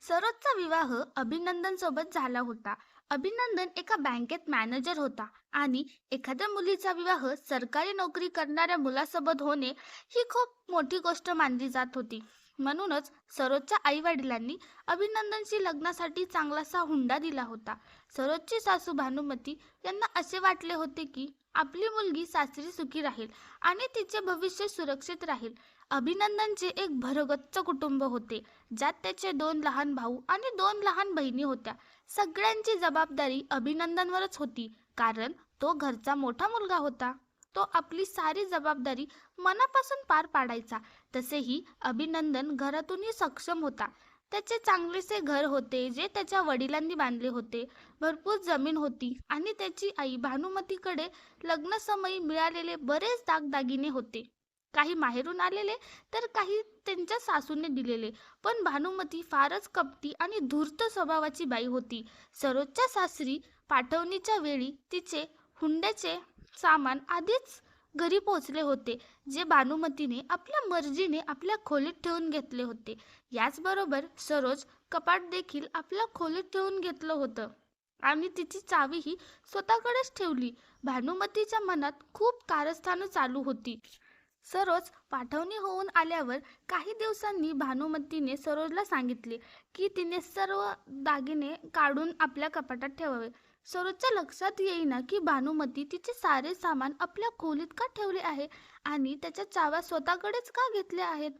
सरोजचा विवाह अभिनंदन सोबत झाला होता. अभिनंदन एका बँकेत मॅनेजर होता आणि एखाद्या मुलीचा विवाह सरकारी नोकरी करणाऱ्या मुलासोबत होणे ही खूप मोठी गोष्ट मानली जात होती. म्हणूनच सरोजच्या आई वडिलांनी अभिनंदनशी लग्नासाठी चांगलासा हुंडा दिला होता. सरोजची सासू भानुमती यांना असे वाटले होते की आपली मुलगी सासरी सुखी राहील आणि तिचे भविष्य सुरक्षित राहील. अभिनंदनचे एक भरगच्च कुटुंब होते, ज्यात त्याचे 2 लहान भाऊ आणि 2 लहान बहिणी होत्या. सगळ्यांची जबाबदारी अभिनंदनवरच होती, कारण तो घरचा मोठा मुलगा होता. तो आपली सारी जबाबदारी मनापासून पार पाडायचा. तसेही अभिनंदन घरातूनही सक्षम होता. त्याचे चांगलेसे घर होते, जे त्याच्या वडिलांनी बांधले होते. भरपूर जमीन होती आणि त्याची आई भानुमतीकडे लग्नसमयी मिळालेले बरेच दागदागिने होते. काही माहेरून आलेले, तर काही त्यांच्या सासूने दिलेले. पण भानुमती फारच कपटी आणि धूर्त स्वभावाची बाई होती. सरोजच्या सासरी पाठवणीच्या वेळी तिचे हुंड्याचे सामान आधीच घरी पोहोचले होते, जे भानुमतीने आपल्या मर्जीने आपल्या खोलीत ठेवून घेतले होते. याचबरोबर सरोज कपाट देखील आपल्या खोलीत ठेवून घेतलं होतं आणि तिची चावीही स्वतःकडेच ठेवली. भानुमतीच्या मनात खूप कारस्थानं चालू होती. सरोज पाठवणी होऊन आल्यावर काही दिवसांनी भानुमतीने सरोजला सांगितले की तिने सर्व दागिने काढून आपल्या कपाटात ठेवावे. सरोजच्या लक्षात येईना की भानुमती तिचे सारे सामान आपल्या खोलीत का ठेवले आहे आणि त्याच्या चाव्या स्वतःकडेच का घेतल्या आहेत.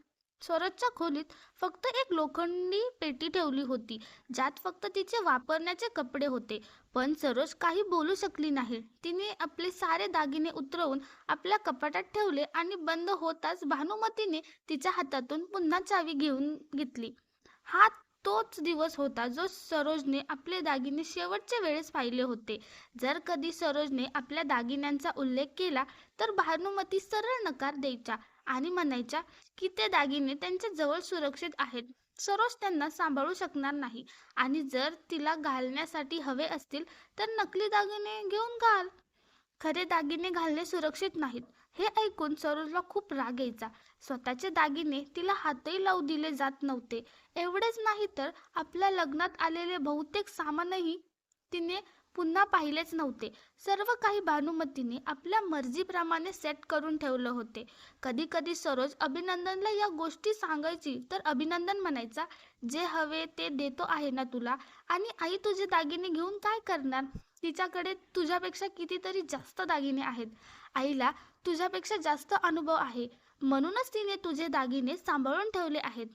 सरोजच्या खोलीत फक्त एक लोखंडी पेटी ठेवली होती, ज्यात फक्त तिचे वापरण्याचे कपडे होते. पण सरोज काही बोलू शकली नाही. तिने आपले सारे दागिने उतरवून आपल्या कपाटात ठेवले आणि बंद होताच भानुमतीने तिच्या हातातून पुन्हा चावी घेऊन घेतली. हा तोच दिवस होता जो सरोजने आपले दागिने शेवटच्या वेळेस पाहिले होते. जर कधी सरोजने आपल्या दागिन्यांचा उल्लेख केला तर भानुमती सरळ नकार द्यायच्या आणि म्हणायच्या की ते दागिने त्यांच्या जवळ सुरक्षित आहेत. सरोज त्यांना सांभाळू शकणार नाही आणि जर तिला घालण्यासाठी हवे असतील तर नकली दागिने घेऊन घाल. खरे दागिने घालणे सुरक्षित नाहीत. हे ऐकून सरोजला खूप राग यायचा. स्वतःचे दागिने तिला हातही लावू दिले जात नव्हते. एवढेच नाही तर आपल्या लग्नात आलेले बहुतेक सामानही तिने पुन्हा पाहिलेच नव्हते. सर्व काही भानुमतीने आपल्या मर्जीप्रमाणे सेट करून ठेवलं होते. कधी कधी सरोज अभिनंदनला या गोष्टी सांगायची तर अभिनंदन म्हणायचा, जे हवे ते देतो आहे ना तुला, आणि आई तुझे दागिने घेऊन काय करणार. तिच्याकडे तुझ्यापेक्षा कितीतरी जास्त दागिने आहेत. आईला तुझ्यापेक्षा जास्त अनुभव आहे, म्हणूनच तिने तुझे दागिने सांभाळून ठेवले आहेत.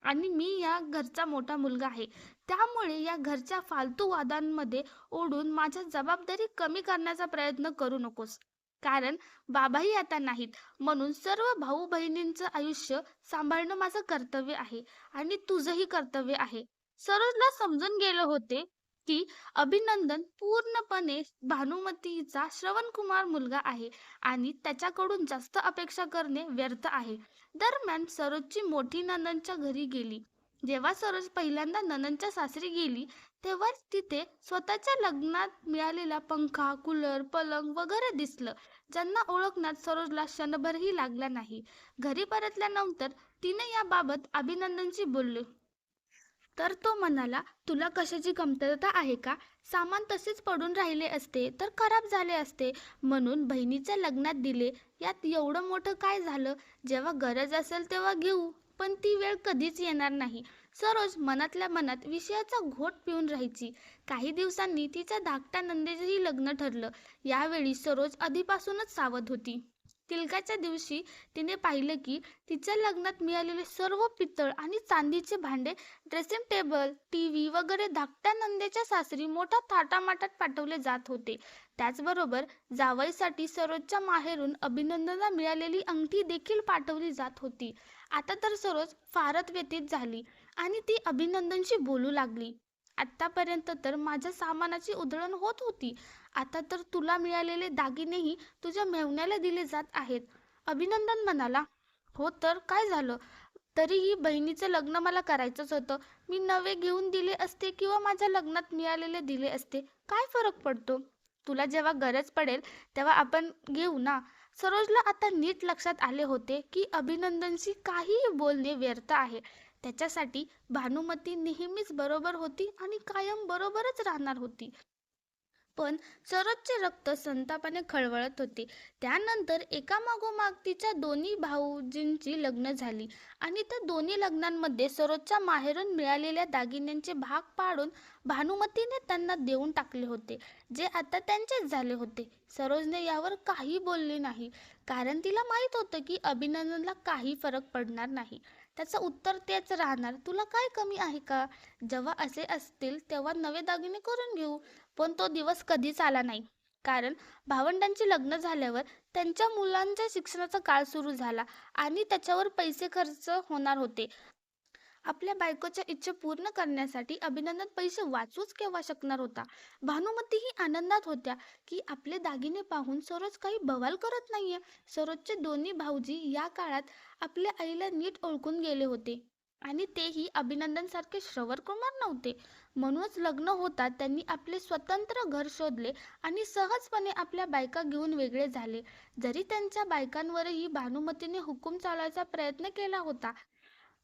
आणि मी या घरचा मोठा मुलगा आहे, त्यामुळे या घरच्या फालतू वादांमध्ये ओढून माझ्या जबाबदारी कमी करण्याचा प्रयत्न करू नकोस. कारण बाबाही आता नाहीत, म्हणून सर्व भाऊ बहिणींचं आयुष्य सांभाळणं माझं कर्तव्य आहे आणि तुझंही कर्तव्य आहे. सरोजला समजून गेले होते की अभिनंदन पूर्णपणे भानुमतीचा श्रवणकुमार मुलगा आहे आणि त्याच्याकडून जास्त अपेक्षा करणे व्यर्थ आहे. दरम्यान सरोजची मोठी नणंदच्या घरी गेली. जेव्हा सरोज पहिल्यांदा नणंदच्या सासरी गेली तेव्हा तिथे स्वतःच्या लग्नात मिळालेला पंखा, कूलर, पलंग वगैरे दिसलं, ज्यांना ओळखण्यात सरोजला क्षणभरही लागला नाही. घरी परतल्यानंतर तिने याबाबत अभिनंदनशी बोलली तर तो म्हणाला, तुला कशाची कमतरता आहे का. सामान तसेच पडून राहिले असते तर खराब झाले असते, म्हणून बहिणीच्या लग्नात दिले. यात एवढं मोठं काय झालं. जेव्हा गरज असेल तेव्हा घेऊ, पण ती वेळ कधीच येणार नाही. सरोज मनातल्या मनात विषयाचा घोट पिऊन राहायची. काही दिवसांनी तिच्या धाकट्या नंदेचंही लग्न ठरलं. यावेळी सरोज आधीपासूनच सावध होती. तिलकाच्या दिवशी तिने पाहिलं की तिच्या लग्नात मिळालेले सर्व पितळ आणि चांदीचे भांडे, ड्रेसिंग टेबल, टीव्ही वगैरे धाकट्या नंदेच्या सासरी मोठ्या थाटामाटात पाठवले जात होते. त्याचबरोबर जावईसाठी सरोजच्या माहेरून अभिनंदनला मिळालेली अंगठी देखील पाठवली जात होती. आता तर सरोज फारच व्यथित झाली आणि ती अभिनंदनशी बोलू लागली. आतापर्यंत तर माझ्या सामानाची उधळण होत होती, आता तर तुला मिळालेले दागिनेही तुझ्या मेव्हण्याला दिले जात आहेत. अभिनंदन म्हणाला, हो तर काय झालं. तरीही बहिणीचं लग्न मला करायचंच होतं. मी नवे घेऊन दिले असते किंवा माझ्या लग्नात मिळालेले दिले असते, काय फरक पडतो. तुला जेव्हा गरज पडेल तेव्हा आपण घेऊ ना. सरोजला आता नीट लक्षात आले होते की अभिनंदनशी काहीही बोलणे व्यर्थ आहे. त्याच्यासाठी भानुमती नेहमीच बरोबर होती आणि कायम बरोबरच राहणार होती. पण सरोजचे रक्त संतापाने खळवळत होते. त्यानंतर एकामागोमाग तिच्या दोन्ही भाऊजींची लग्न झाली आणि त्या दोन्ही लग्नांमध्ये सरोजच्या माहेरून मिळालेल्या दागिन्यांचे भाग पाडून भानुमतीने त्यांना देऊन टाकले होते, जे आता त्यांचेच झाले होते. सरोजने यावर काही बोलली नाही, कारण तिला माहीत होतं की अभिनंदनला काही फरक पडणार नाही. त्याचं उत्तर तेच राहणार, तुला काय कमी आहे का? जेव्हा असे असतील तेव्हा नवे दागिने करून घेऊ. पण तो दिवस कधीच आला नाही, कारण भावंडांची लग्न झाल्यावर त्यांच्या मुलांच्या शिक्षणाचा काळ सुरू झाला आणि त्याच्यावर पैसे खर्च होणार होते. आपल्या बायकोच्या इच्छा पूर्ण करण्यासाठी अभिनंदन पैसे वाचूच केव्हा शकणार होता. भानुमतीही आनंदात होत्या की आपले दागिने पाहून सरोज काही बवाल करत नाहीये. सरोजचे दोन्ही भाऊजी या काळात आपल्या आईला नीट ओळखून गेले होते आणि तेही अभिनंदन सारखे श्रवणकुमार नव्हते. म्हणूनच लग्न होतात त्यांनी आपले स्वतंत्र घर शोधले आणि सहजपणे आपल्या बायका घेऊन वेगळे झाले. जरी त्यांच्या बायकांवरही भानुमतीने हुकूम चालवायचा प्रयत्न केला होता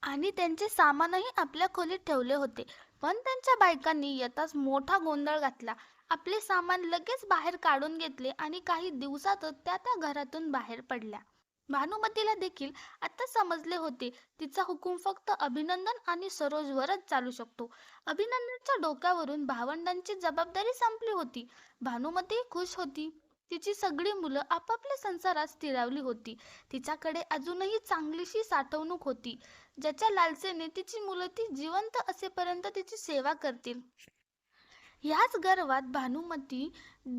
आणि त्यांचे सामानही आपल्या खोलीत ठेवले होते, पण त्यांच्या बायकांनी येताच मोठा गोंधळ घातला. आपले सामान लगेच बाहेर काढून घेतले आणि काही दिवसातच त्या घरातून बाहेर पडल्या. भानुमतीला देखील आता समजले होते, तिचा हुकूम फक्त अभिनंदन आणि सरोजवरच चालू शकतो. अभिनंदनच्या डोक्यावरून भावंडांची जबाबदारी संपली होती. भानुमती खुश होती. तिची सगळी मुलं आपापल्या संसारात स्थिरावली होती. तिच्याकडे अजूनही चांगलीशी साठवणूक होती, ज्याच्या लालसेने तिची मुलं ती जिवंत असेपर्यंत तिची सेवा करतील. ह्याच गर्वात भानुमती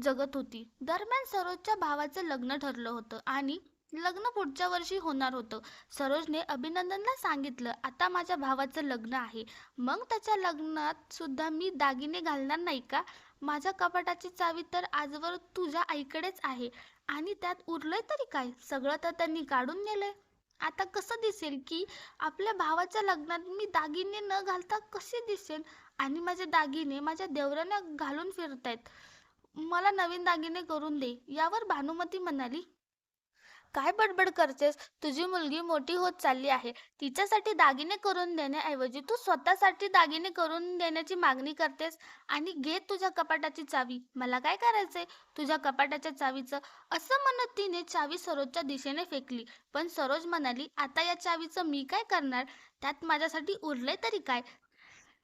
जगत होती. दरम्यान सरोजच्या भावाचं लग्न ठरलं होतं आणि लग्न पुढच्या वर्षी होणार होतं. सरोजने अभिनंदनला सांगितलं, आता माझ्या भावाचं लग्न आहे, मग त्याच्या लग्नात सुद्धा मी दागिने घालणार नाही का? माझ्या कपाटाची चावी तर आजवर तुझ्या आईकडेच आहे आणि त्यात उरलंय तरी काय? सगळं तर त्यांनी काढून नेलंय. आता कसं दिसेल की आपल्या भावाच्या लग्नात मी दागिने न घालता कसे दिसेल? आणि माझे दागिने माझ्या देवरांना घालून फिरतायत, मला नवीन दागिने करून दे. यावर भानुमती म्हणाली, काय बडबड करतेस? तुझी मुलगी मोठी होत चालली आहे. तिच्यासाठी दागिने करून देण्याऐवजी तू स्वतःसाठी दागिने करून देण्याची मागणी करतेस. आणि घे तुझ्या कपाटाची चावी. मला काय करायचंय तुझ्या कपाटाच्या चावीचं? असं म्हणत तिने चावी सरोजच्या दिशेने फेकली. पण सरोज म्हणाली, आता या चावीचं मी काय करणार? त्यात माझ्यासाठी उरलंय तरी काय?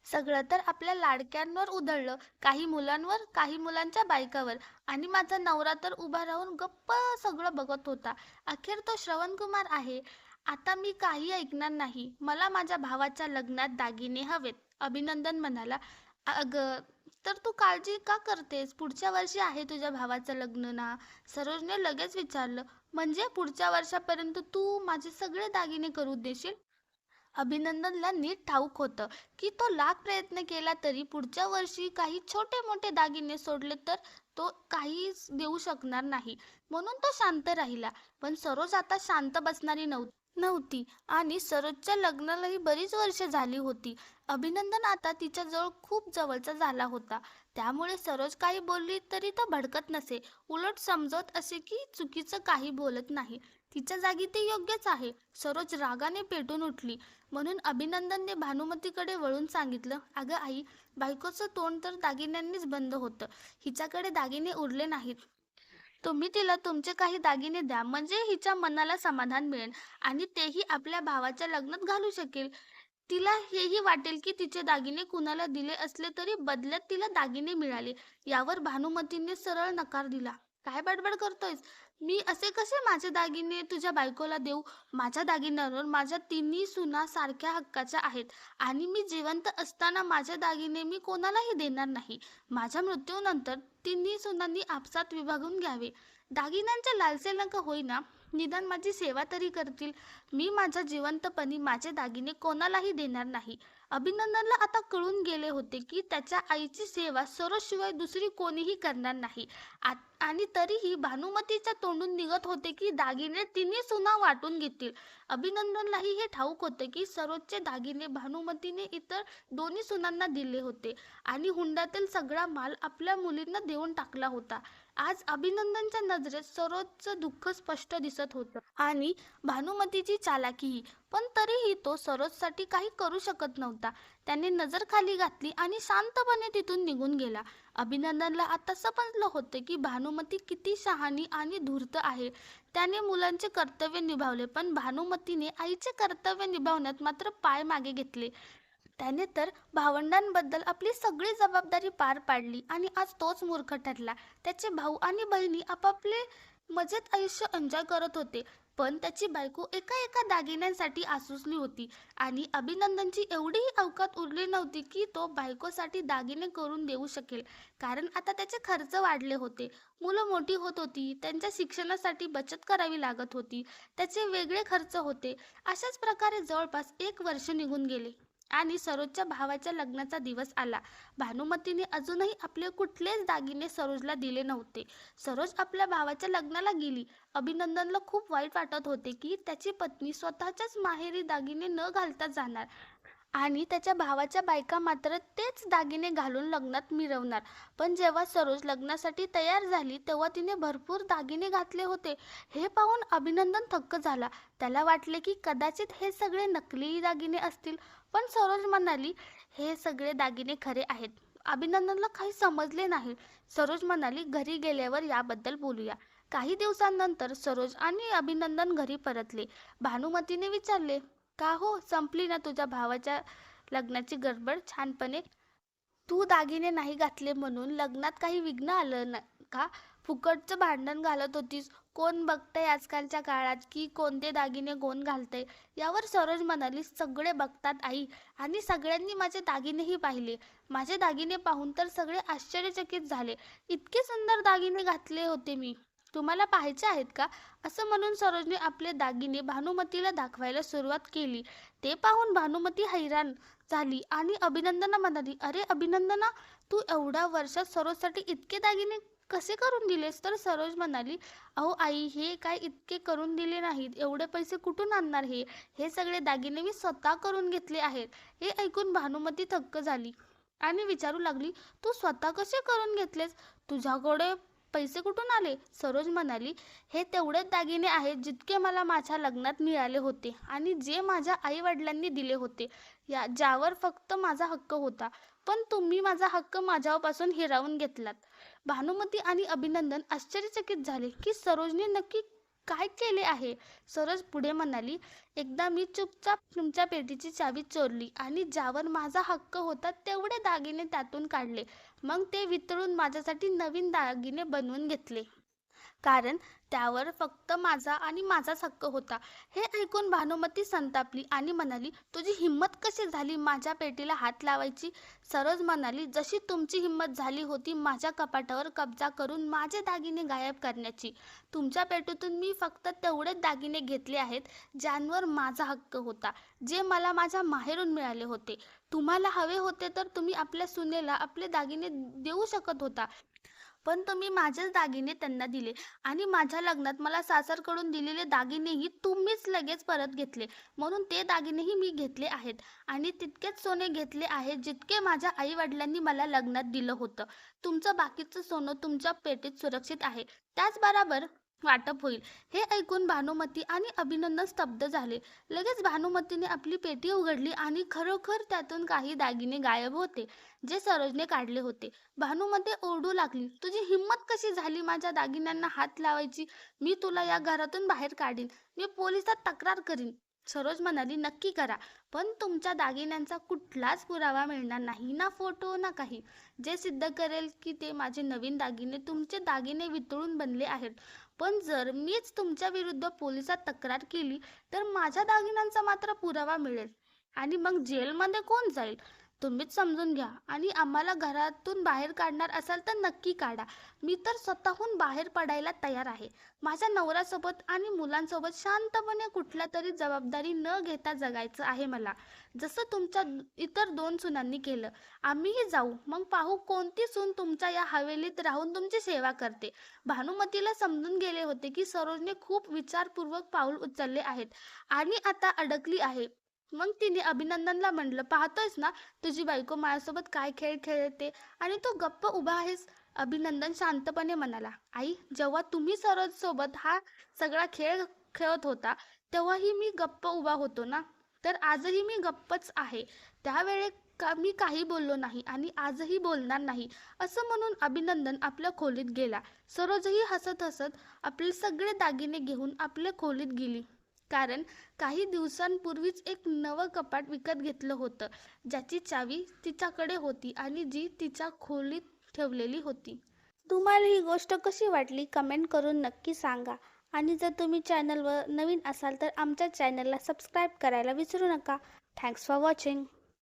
सगळं तर आपल्या लाडक्यांवर उधळलं, काही मुलांवर, काही मुलांच्या बायकावर, आणि माझा नवरा तर उभा राहून गप्प सगळं बघत होता. अखेर तो श्रवणकुमार आहे. आता मी काही ऐकणार नाही. मला माझ्या भावाच्या लग्नात दागिने हवेत. अभिनंदन म्हणाला, अगं, तर तू काळजी का करतेस? पुढच्या वर्षी आहे तुझ्या भावाचं लग्न ना? सरोजने लगेच विचारलं, म्हणजे पुढच्या वर्षापर्यंत तू माझे सगळे दागिने करू देशील? अभिनंदनला नीट ठाऊक होतं की तो लाख प्रयत्न केला तरी पुढच्या वर्षी काही छोटे मोठे दागिने सोडले तर तो काहीच देऊ शकणार नाही. म्हणून तो शांत राहिला. पण सरोज आता शांत बसणारी नव्हती आणि सरोजच्या लग्नालाही बरीच वर्षे झाली होती. अभिनंदन आता तिच्याजवळ खूप जवळचा झाला होता. त्यामुळे सरोज काही बोलली तरी तो भडकत नसे, उलट समजत असे की चुकीचं काही बोलत नाही. तिच्या जागी ते योग्यच आहे. सरोज रागाने पेटून उठली. म्हणून अभिनंदनने भानुमतीकडे वळून सांगितलं, अगं आई, बायकोचं तोंड तर दागिन्यांनीच बंद होतं. हिच्याकडे दागिने उरले नाहीत. तुम्ही तिला तुमचे काही दागिने द्या, म्हणजे हिच्या मनाला समाधान मिळेल आणि तेही आपल्या भावाच्या लग्नात घालू शकेल. तिला हेही वाटेल की तिचे दागिने कुणाला दिले असले तरी बदल्यात तिला दागिने मिळाले. यावर भानुमतीने सरळ नकार दिला. काय बडबड करतोयस? मी असे कसे माझे दागिने तुझ्या बायकोला देऊ? माझ्या दागिन्यांवर माझ्या तिन्ही सुना सारख्या हक्काच्या आहेत आणि मी जिवंत असताना माझे दागिने मी कोणालाही देणार नाही. माझ्या मृत्यूनंतर तिन्ही सुनांनी आपसात विभागून घ्यावे. दागिन्यांच्या लालसेला का होईना निदान माझी सेवा तरी करतील. मी माझ्या जिवंतपणी माझे दागिने कोणालाही देणार नाही. अभिनंदनला आता कळून गेले होते की त्याच्या आईची सेवा सरोजशिवाय दुसरी कोणीही करणार नाही. आणि तरीही भानुमतीच्या तोंडून निघत होते की दागिने तिन्ही सुना वाटून घेतील. अभिनंदनलाही हे ठाऊक होते की सरोजचे दागिने भानुमतीने इतर दोन्ही सुनांना दिले होते आणि हुंड्यातील सगळा माल आपल्या मुलींना देऊन टाकला होता. आज अभिनंदनच्या नजरेत सरोजचं दुःख स्पष्ट दिसत होतं आणि भानुमतीची चालाकीही. पण तरीही तो सरोजसाठी काही करू शकत नव्हता. त्याने नजर खाली घातली आणि शांतपणे तिथून निघून गेला. अभिनंदनला आता समजलं होतं की भानुमती किती शहाणी आणि धूर्त आहे. त्याने मुलांचे कर्तव्य निभावले, पण भानुमतीने आईचे कर्तव्य निभावण्यात मात्र पाय मागे घेतले. त्याने तर भावंडांबद्दल आपली सगळी जबाबदारी पार पाडली आणि आज तोच मूर्ख ठरला. त्याचे भाऊ आणि बहिणी आपापले मजेत आयुष्य एन्जॉय करत होते, पण त्याची बायको एका एका दागिन्यांसाठी आसुसली होती आणि अभिनंदनची एवढीही अवकात उरली नव्हती की तो बायकोसाठी दागिने करून देऊ शकेल. कारण आता त्याचे खर्च वाढले होते. मुलं मोठी होत होती, त्यांच्या शिक्षणासाठी बचत करावी लागत होती, त्याचे वेगळे खर्च होते. अशाच प्रकारे जवळपास 1 वर्ष निघून गेले आणि सरोजच्या भावाच्या लग्नाचा दिवस आला. भानुमतीने अजूनही आपले कुठलेच दागिने सरोजला दिले नव्हते. सरोज आपल्या भावाच्या लग्नाला गेली. अभिनंदनला खूप वाईट वाटत होते की त्याची पत्नी स्वतःच्याच माहेरी दागिने न घालता जाणार आणि त्याच्या भावाच्या बायका मात्र तेच दागिने घालून लग्नात मिरवणार. पण जेव्हा सरोज लग्नासाठी तयार झाली तेव्हा तिने भरपूर दागिने घातले होते. हे पाहून अभिनंदन थक्क झाला. त्याला वाटले की कदाचित हे सगळे नकली दागिने असतील, पण सरोज म्हणाली, हे सगळे दागिने खरे आहेत. अभिनंदनला काही समजले नाही. सरोज म्हणाली, घरी गेल्यावर याबद्दल बोलूया. काही दिवसांनंतर सरोज आणि अभिनंदन घरी परतले. भानुमतीने विचारले, का हो, संपली ना तुझ्या भावाच्या लग्नाची गडबड छानपणे? तू दागिने नाही घातले म्हणून लग्नात काही विघ्न आलं ना का? फुकटचं भांडण घालत होतीस. कोण बघतंय आजकालच्या काळात की कोणते दागिने कोण घालतंय? यावर सरोज म्हणाली, सगळे बघतात आई, आणि सगळ्यांनी माझे दागिनेही पाहिले. माझे दागिने पाहून तर सगळे आश्चर्यचकित झाले. इतके सुंदर दागिने घातले होते मी. तुम्हाला पाहायचे आहेत का? असं म्हणून सरोजने आपले दागिने भानुमतीला दाखवायला सुरुवात केली. ते पाहून भानुमती हैराण झाली आणि अभिनंदना म्हणाली, अरे अभिनंदना, तू एवढ्या वर्षात सरोजसाठी इतके दागिने कसे करून दिलेस? तर सरोज म्हणाली, अहो आई, हे काय इतके करून दिले नाहीत. एवढे पैसे कुठून आणणार? हे सगळे दागिने मी स्वतः करून घेतले आहेत. हे ऐकून भानुमती थक्क झाली आणि विचारू लागली, तू स्वतः कसे करून घेतलेस? तुझ्याकडे पैसे कुठून आले? सरोज म्हणाली, हे तेवढेच दागिने आहेत जितके मला माझ्या लग्नात मिळाले होते आणि जे माझ्या आई वडिलांनी दिले होते, ज्यावर फक्त माझा हक्क होता. पण तुम्ही माझा हक्क माझ्यापासून हिरावून घेतलात. भानुमती आणि अभिनंदन आश्चर्यचकित झाले की सरोजने नक्की काय केले आहे. सरोज पुढे म्हणाली, एकदा मी चुपचाप तुमच्या पेटीची चावी चोरली आणि ज्यावर माझा हक्क होता तेवढे दागिने त्यातून काढले. मग ते वितळून माझ्यासाठी नवीन दागिने बनवून घेतले. कारण त्यावर फक्त माझा आणि माझाच हक्क होता. हे ऐकून भानुमती संतापली आणि म्हणाली, तुझी हिंमत कशी झाली माझ्या पेटीला हात लावायची? सरोज म्हणाली, जशी तुमची हिंमत झाली होती माझ्या कपाटावर कब्जा करून माझे दागिने गायब करण्याची. तुमच्या पेटीतून मी फक्त तेवढेच दागिने घेतले आहेत ज्यांवर माझा हक्क होता, जे मला माझ्या माहेरून मिळाले होते. तुम्हाला हवे होते तर तुम्ही आपल्या सुनेला आपले दागिने देऊ शकत होता, पण तुम्ही माझेच दागिने त्यांना दिले आणि माझ्या लग्नात मला सासरकडून दिलेले दागिनेही तुम्हीच लगेच परत घेतले. म्हणून ते दागिनेही मी घेतले आहेत आणि तितकेच सोने घेतले आहे जितके माझ्या आई वडिलांनी मला लग्नात दिलं होतं. तुमचं बाकीचं सोनं तुमच्या पेटीत सुरक्षित आहे, त्याचबरोबर वाटप होईल. हे ऐकून भानुमती आणि अभिनंदन स्तब्ध झाले. लगेच भानुमतीने आपली पेटी उघडली आणि खरोखर त्यातून काही दागिने गायब होते, जे सरोजने काढले होते. भानुमती ओरडू लागली, तुझी हिंमत कशी झाली माझ्या दागिन्यांना हात लावायची? मी तुला या घरातून बाहेर काढीन. मी पोलिसात तक्रार करीन. सरोज म्हणाली, नक्की करा, पण तुमच्या दागिन्यांचा कुठलाच पुरावा मिळणार नाही, ना फोटो ना काही, जे सिद्ध करेल की ते माझे नवीन दागिने तुमचे दागिने वितळून बनले आहेत. पण जर मीच तुमच्या विरुद्ध पोलिसात तक्रार केली तर माझ्या दागिन्यांचा मात्र पुरावा मिळेल आणि मग जेलमध्ये कोण जाईल? तुम्हीच समजून घ्या. आणि आम्हाला घरातून बाहेर काढणार असाल तर नक्की काढा. मी तर स्वतःहून बाहेर पडायला तयार आहे. माझ्या नवऱ्यासोबत आणि मुलांसोबत शांतपणे कुठल्या तरी जबाबदारी न घेता जगायचं आहे मला, जसं तुमच्या इतर 2 सुनांनी केलं. आम्हीही जाऊ, मग पाहू कोणती सून तुमच्या या हवेलीत राहून तुमची सेवा करते. भानुमतीला समजून गेले होते की सरोजने खूप विचारपूर्वक पाऊल उचलले आहेत आणि आता अडकली आहे. मग तिने अभिनंदनला म्हणलं, पाहतोयस ना तुझी बायको माझ्यासोबत काय खेळ खेळते आणि तू गप्प उभा आहेस? अभिनंदन शांतपणे म्हणाला, आई, जेव्हा तुम्ही सरोजसोबत हा सगळा खेळ खेळत होता तेव्हाही मी गप्प उभा होतो ना, तर आजही मी गप्पच आहे. त्यावेळी मी काही बोललो नाही आणि आजही बोलणार नाही, असं म्हणून अभिनंदन आपल्या खोलीत गेला. सरोजही हसत हसत आपले सगळे दागिने घेऊन आपल्या खोलीत गेली. कारण काही दिवसांपूर्वीच एक नवं कपाट विकत घेतलं होतं, ज्याची चावी तिच्याकडे होती आणि जी तिच्या खोलीत ठेवलेली होती. तुम्हाला ही गोष्ट कशी वाटली कमेंट करून नक्की सांगा. आणि जर तुम्ही चॅनलवर नवीन असाल तर आमच्या चॅनलला सबस्क्राईब करायला विसरू नका. Thanks for watching.